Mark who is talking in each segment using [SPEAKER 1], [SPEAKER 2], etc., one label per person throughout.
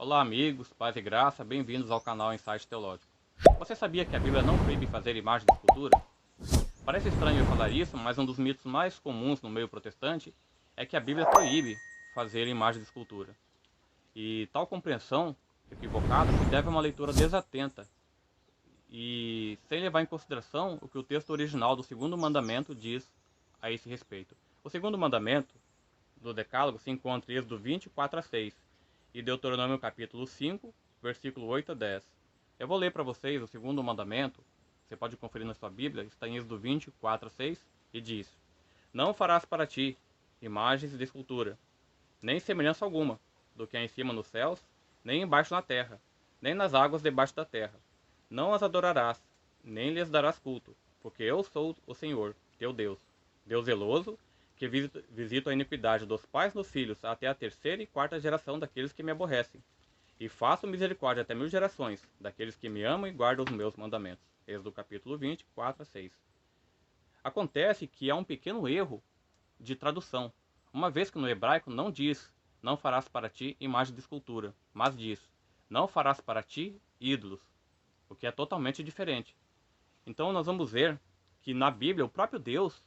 [SPEAKER 1] Olá amigos, paz e graça, bem-vindos ao canal Insight Teológico. Você sabia que a Bíblia não proíbe fazer imagem de escultura? Parece estranho eu falar isso, mas um dos mitos mais comuns no meio protestante é que a Bíblia proíbe fazer imagem de escultura. E tal compreensão equivocada se deve a uma leitura desatenta e sem levar em consideração o que o texto original do segundo mandamento diz a esse respeito. O segundo mandamento do Decálogo se encontra em Êxodo 24:6 e Deuteronômio capítulo 5, versículo 8 a 10. Eu vou ler para vocês o segundo mandamento, você pode conferir na sua Bíblia, está em Êxodo 24:6 e diz: Não farás para ti imagens de escultura, nem semelhança alguma do que há em cima nos céus, nem embaixo na terra, nem nas águas debaixo da terra. Não as adorarás, nem lhes darás culto, porque eu sou o Senhor, teu Deus, Deus zeloso, que visito a iniquidade dos pais nos filhos até a terceira e quarta geração daqueles que me aborrecem, e faço misericórdia até 1000 gerações daqueles que me amam e guardam os meus mandamentos. Êxodo capítulo 20, 4-6. Acontece que há um pequeno erro de tradução, uma vez que no hebraico não diz não farás para ti imagem de escultura, mas diz não farás para ti ídolos, o que é totalmente diferente. Então nós vamos ver que na Bíblia o próprio Deus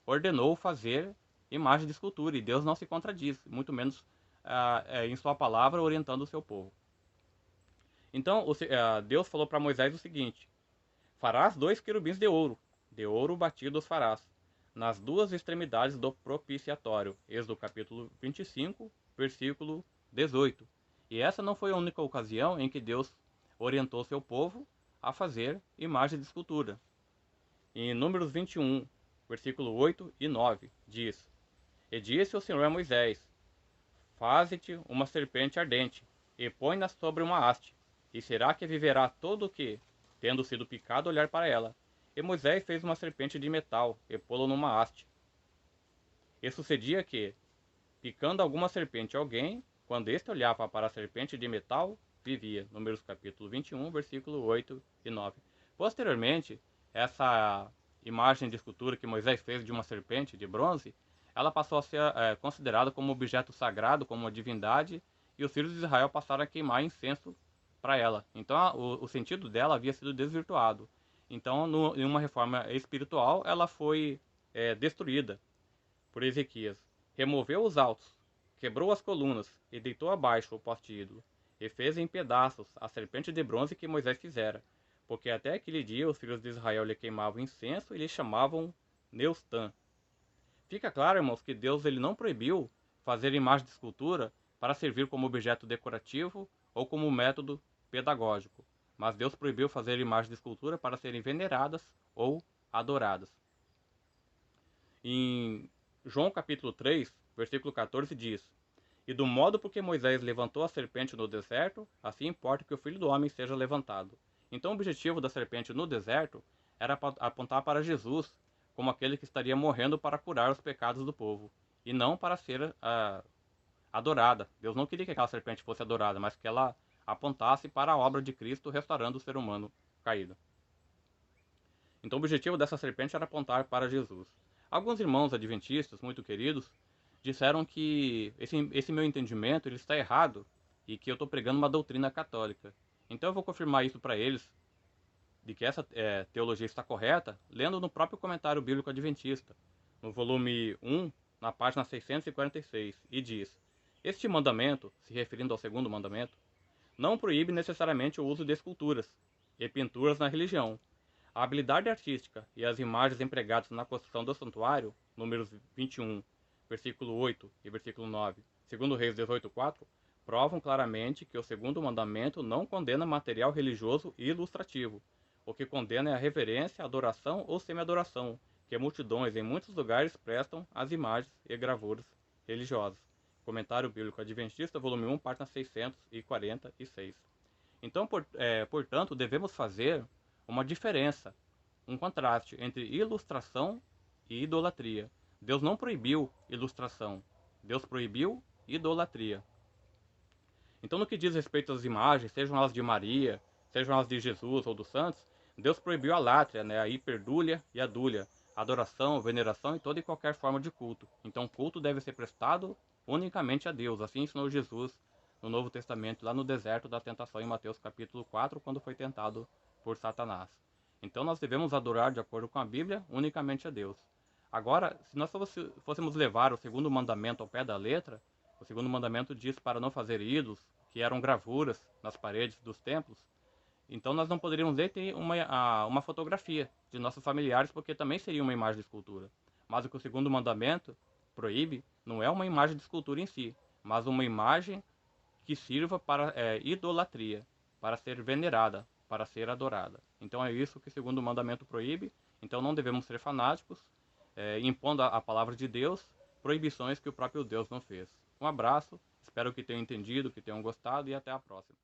[SPEAKER 1] ordenou fazer imagem de escultura e Deus não se contradiz, muito menos em sua palavra orientando o seu povo. Então Deus falou para Moisés o seguinte: farás 2 querubins de ouro batido os farás, nas duas extremidades do propiciatório. Êxodo capítulo 25, versículo 18. E essa não foi a única ocasião em que Deus orientou seu povo a fazer imagem de escultura. Em Números 21, versículo 8 e 9, diz: E disse o Senhor a Moisés: Faze-te uma serpente ardente, e põe-na sobre uma haste, e será que viverá todo o que, tendo sido picado, olhar para ela? E Moisés fez uma serpente de metal, e pô-la numa haste. E sucedia que, picando alguma serpente alguém, quando este olhava para a serpente de metal, vivia. Números capítulo 21, versículo 8 e 9. Posteriormente, essa imagem de escultura que Moisés fez de uma serpente de bronze, ela passou a ser considerada como objeto sagrado, como uma divindade, e os filhos de Israel passaram a queimar incenso para ela. Então o sentido dela havia sido desvirtuado. Então, em uma reforma espiritual, ela foi destruída por Ezequias. Removeu os altos, quebrou as colunas e deitou abaixo o poste ídolo, e fez em pedaços a serpente de bronze que Moisés fizera, porque até aquele dia os filhos de Israel lhe queimavam incenso e lhe chamavam Neustã. Fica claro, irmãos, que Deus ele não proibiu fazer imagem de escultura para servir como objeto decorativo ou como método pedagógico, mas Deus proibiu fazer imagem de escultura para serem veneradas ou adoradas. Em João capítulo 3, versículo 14 diz: E do modo por que Moisés levantou a serpente no deserto, assim importa que o Filho do Homem seja levantado. Então o objetivo da serpente no deserto era apontar para Jesus como aquele que estaria morrendo para curar os pecados do povo, e não para ser adorada. Deus não queria que aquela serpente fosse adorada, mas que ela apontasse para a obra de Cristo restaurando o ser humano caído. Então o objetivo dessa serpente era apontar para Jesus. Alguns irmãos adventistas, muito queridos, disseram que esse meu entendimento ele está errado e que eu estou pregando uma doutrina católica. Então eu vou confirmar isso para eles, de que essa teologia está correta, lendo no próprio comentário bíblico adventista, no volume 1, na página 646, e diz: Este mandamento, se referindo ao segundo mandamento, não proíbe necessariamente o uso de esculturas e pinturas na religião. A habilidade artística e as imagens empregadas na construção do santuário, números 21, versículo 8 e versículo 9, segundo Reis 18:4, provam claramente que o segundo mandamento não condena material religioso e ilustrativo. O que condena é a reverência, adoração ou semi-adoração, que multidões em muitos lugares prestam às imagens e gravuras religiosas. Comentário Bíblico Adventista, volume 1, página 646. Então, portanto, devemos fazer uma diferença, um contraste entre ilustração e idolatria. Deus não proibiu ilustração, Deus proibiu idolatria. Então, no que diz respeito às imagens, sejam elas de Maria, sejam elas de Jesus ou dos santos, Deus proibiu a látria, a hiperdúlia e a dúlia, adoração, veneração e toda e qualquer forma de culto. Então, o culto deve ser prestado unicamente a Deus, assim ensinou Jesus no Novo Testamento, lá no deserto da tentação em Mateus capítulo 4, quando foi tentado por Satanás. Então nós devemos adorar, de acordo com a Bíblia, unicamente a Deus. Agora, se nós fôssemos levar o segundo mandamento ao pé da letra, o segundo mandamento diz para não fazer ídolos, que eram gravuras nas paredes dos templos, então nós não poderíamos ler ter uma fotografia de nossos familiares, porque também seria uma imagem de escultura. Mas o que o segundo mandamento proíbe não é uma imagem de escultura em si, mas uma imagem que sirva para idolatria, para ser venerada, para ser adorada. Então é isso que o segundo mandamento proíbe. Então não devemos ser fanáticos, impondo a palavra de Deus, proibições que o próprio Deus não fez. Um abraço, espero que tenham entendido, que tenham gostado e até a próxima.